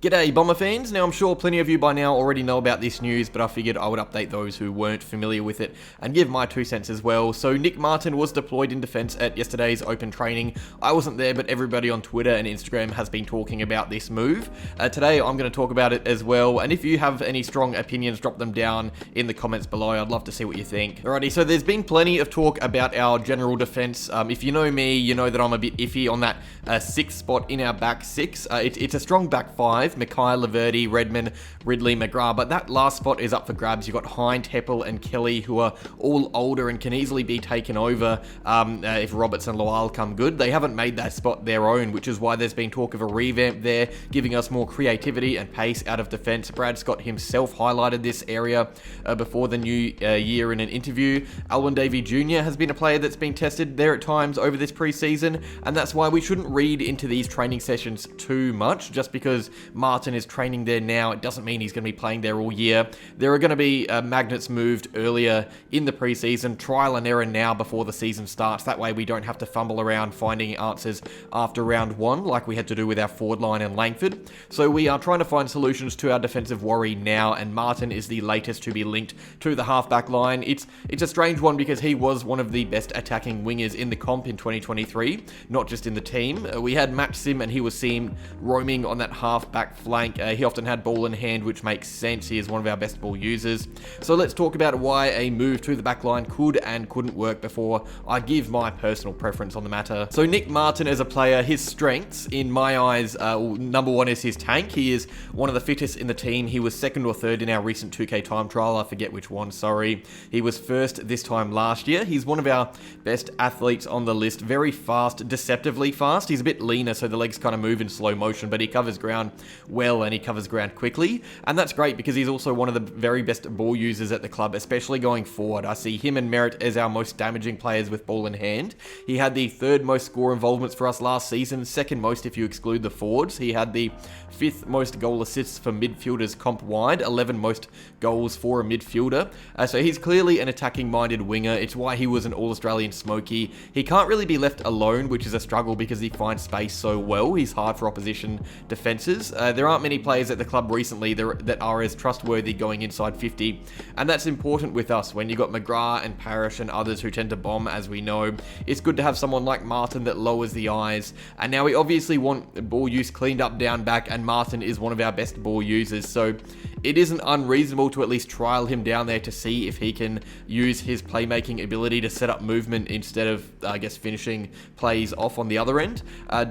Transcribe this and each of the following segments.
G'day Bomber fans. Now I'm sure plenty of you by now already know about this news, but I figured I would update those who weren't familiar with it and give my 2 cents as well. So Nic Martin was deployed in defence at yesterday's open training. I wasn't there, but everybody on Twitter and Instagram has been talking about this move. Today I'm going to talk about it as well, and if you have any strong opinions, drop them down in the comments below. I'd love to see what you think. Alrighty, so there's been plenty of talk about our general defence. If you know me, you know that I'm a bit iffy on that 6th spot in our back 6. It's a strong back 5. Mackay, Laverty, Redmond, Ridley, McGrath, but that last spot is up for grabs. You've got Hind, Heppel and Kelly, who are all older and can easily be taken over if Roberts and Lowell come good. They haven't made that spot their own, which is why there's been talk of a revamp there, giving us more creativity and pace out of defence. Brad Scott himself highlighted this area before the new year in an interview. Alwyn Davey Jr. has been a player that's been tested there at times over this preseason, and that's why we shouldn't read into these training sessions too much. Just because Martin is training there now, it doesn't mean he's going to be playing there all year. There are going to be magnets moved earlier in the preseason, trial and error now before the season starts. That way we don't have to fumble around finding answers after round 1 like we had to do with our forward line in Langford. So we are trying to find solutions to our defensive worry now, and Martin is the latest to be linked to the halfback line. It's a strange one because he was one of the best attacking wingers in the comp in 2023, not just in the team. We had Matt Sim and he was seen roaming on that halfback flank. He often had ball in hand, which makes sense. He is one of our best ball users. So let's talk about why a move to the back line could and couldn't work before I give my personal preference on the matter. So Nic Martin as a player, his strengths in my eyes, number 1 is his tank. He is one of the fittest in the team. He was 2nd or 3rd in our recent 2K time trial. I forget which one, sorry. He was 1st this time last year. He's one of our best athletes on the list. Very fast, deceptively fast. He's a bit leaner, so the legs kind of move in slow motion, but he covers ground well and he covers ground quickly, and that's great because he's also one of the very best ball users at the club, especially going forward. I see him and Merritt as our most damaging players with ball in hand. He had the 3rd most score involvements for us last season, 2nd most if you exclude the forwards. He had the 5th most goal assists for midfielders comp wide, 11 most goals for a midfielder. So he's clearly an attacking minded winger. It's why he was an All-Australian smoky. He can't really be left alone, which is a struggle because he finds space so well. He's hard for opposition defenses. There aren't many players at the club recently that are as trustworthy going inside 50, and that's important with us when you've got McGrath and Parrish and others who tend to bomb, as we know. It's good to have someone like Martin that lowers the eyes, and now we obviously want ball use cleaned up down back, and Martin is one of our best ball users, so it isn't unreasonable to at least trial him down there to see if he can use his playmaking ability to set up movement instead of, I guess, finishing plays off on the other end.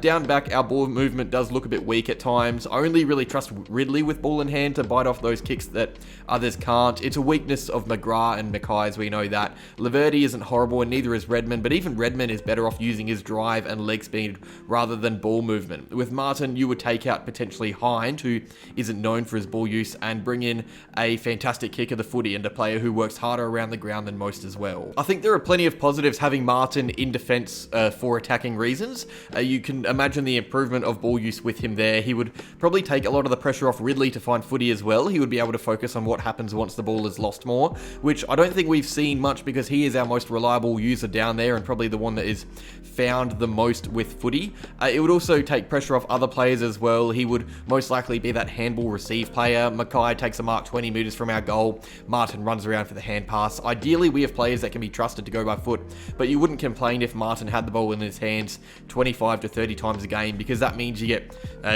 Down back, our ball movement does look a bit weak at times. I only really trust Ridley with ball in hand to bite off those kicks that others can't. It's a weakness of McGrath and Mackay, as we know that. Laverty isn't horrible and neither is Redmond, but even Redmond is better off using his drive and leg speed rather than ball movement. With Martin, you would take out potentially Hind, who isn't known for his ball use, and bring in a fantastic kick of the footy and a player who works harder around the ground than most as well. I think there are plenty of positives having Martin in defence for attacking reasons. You can imagine the improvement of ball use with him there. He would probably take a lot of the pressure off Ridley to find footy as well. He would be able to focus on what happens once the ball is lost more, which I don't think we've seen much because he is our most reliable user down there and probably the one that is found the most with footy. It would also take pressure off other players as well. He would most likely be that handball receive player. Mackay takes a mark 20 metres from our goal. Martin runs around for the hand pass. Ideally, we have players that can be trusted to go by foot, but you wouldn't complain if Martin had the ball in his hands 25 to 30 times a game, because that means you get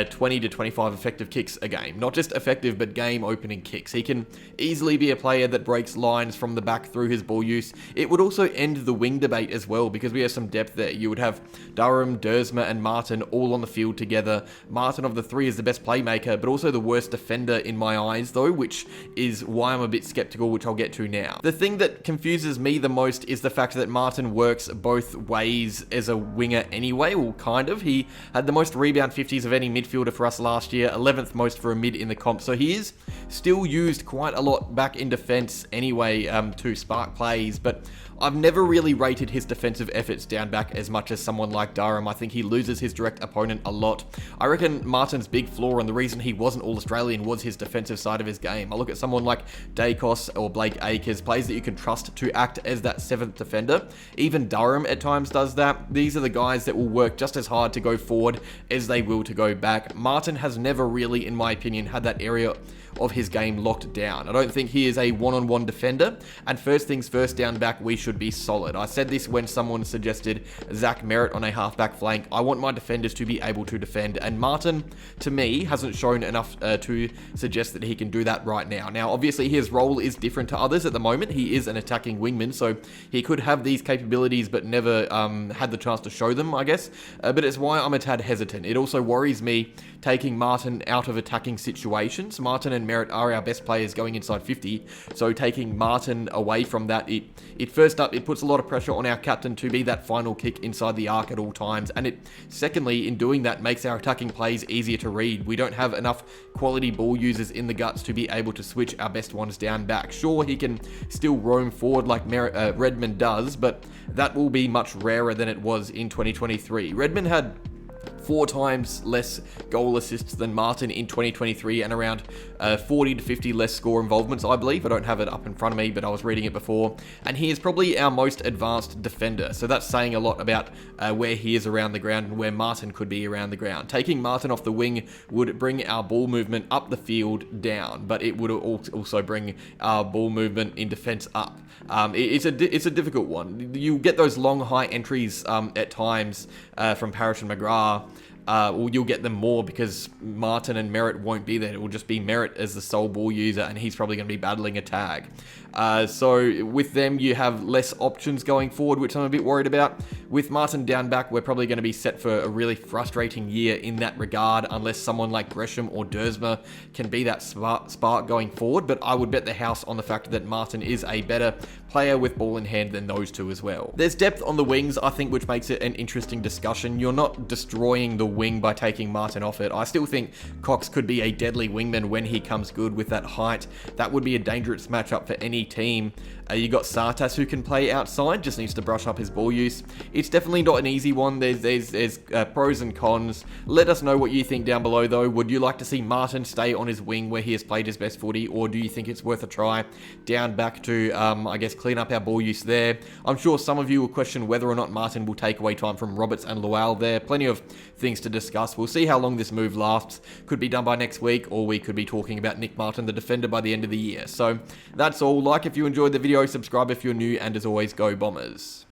20 to 25 effective kicks a game. Not just effective, but game opening kicks. He can easily be a player that breaks lines from the back through his ball use. It would also end the wing debate as well, because we have some depth there. You would have Durham, Dersma and Martin all on the field together. Martin of the 3 is the best playmaker, but also the worst defender in my eyes though, which is why I'm a bit skeptical, which I'll get to now. The thing that confuses me the most is the fact that Martin works both ways as a winger anyway, well kind of. He had the most rebound 50s of any midfielder for us last year, 11th most for a mid in the comp, so he is still used quite a lot back in defence anyway to spark plays, but I've never really rated his defensive efforts down back as much as someone like Durham. I think he loses his direct opponent a lot. I reckon Martin's big flaw and the reason he wasn't All-Australian was his defensive side side of his game. I look at someone like Dacos or Blake Acres, players that you can trust to act as that 7th defender. Even Durham at times does that. These are the guys that will work just as hard to go forward as they will to go back. Martin has never really, in my opinion, had that area of his game locked down. I don't think he is a one-on-one defender, and first things first, down back, we should be solid. I said this when someone suggested Zach Merritt on a halfback flank. I want my defenders to be able to defend, and Martin, to me, hasn't shown enough to suggest that he can do that right now. Now, obviously, his role is different to others at the moment. He is an attacking wingman, so he could have these capabilities, but never had the chance to show them, I guess. But it's why I'm a tad hesitant. It also worries me taking Martin out of attacking situations. Martin and Merritt are our best players going inside 50, so taking Martin away from that, it first up, it puts a lot of pressure on our captain to be that final kick inside the arc at all times, and it secondly, in doing that, makes our attacking plays easier to read. We don't have enough quality ball users in the guts to be able to switch our best ones down back. Sure, he can still roam forward like Redmond does, but that will be much rarer than it was in 2023. Redmond had 4 times less goal assists than Martin in 2023 and around 40 to 50 less score involvements, I believe. I don't have it up in front of me, but I was reading it before. And he is probably our most advanced defender. So that's saying a lot about where he is around the ground and where Martin could be around the ground. Taking Martin off the wing would bring our ball movement up the field down, but it would also bring our ball movement in defense up. It's a difficult one. You get those long, high entries at times from Parrish and McGrath. Well, you'll get them more because Martin and Merritt won't be there. It will just be Merritt as the sole ball user, and he's probably going to be battling a tag. So with them, you have less options going forward, which I'm a bit worried about. With Martin down back, we're probably going to be set for a really frustrating year in that regard, unless someone like Gresham or Dersma can be that spark going forward. But I would bet the house on the fact that Martin is a better player with ball in hand than those two as well. There's depth on the wings, I think, which makes it an interesting discussion. You're not destroying the wing by taking Martin off it. I still think Cox could be a deadly wingman when he comes good with that height. That would be a dangerous matchup for any team. You got Sartas who can play outside, just needs to brush up his ball use. It's definitely not an easy one. There's pros and cons. Let us know what you think down below though. Would you like to see Martin stay on his wing where he has played his best footy, or do you think it's worth a try down back to, I guess, clean up our ball use there? I'm sure some of you will question whether or not Martin will take away time from Roberts and Lual there. Plenty of things to discuss. We'll see how long this move lasts. Could be done by next week, or we could be talking about Nic Martin, the defender, by the end of the year. So that's all. Like if you enjoyed the video, subscribe if you're new, and as always, go Bombers.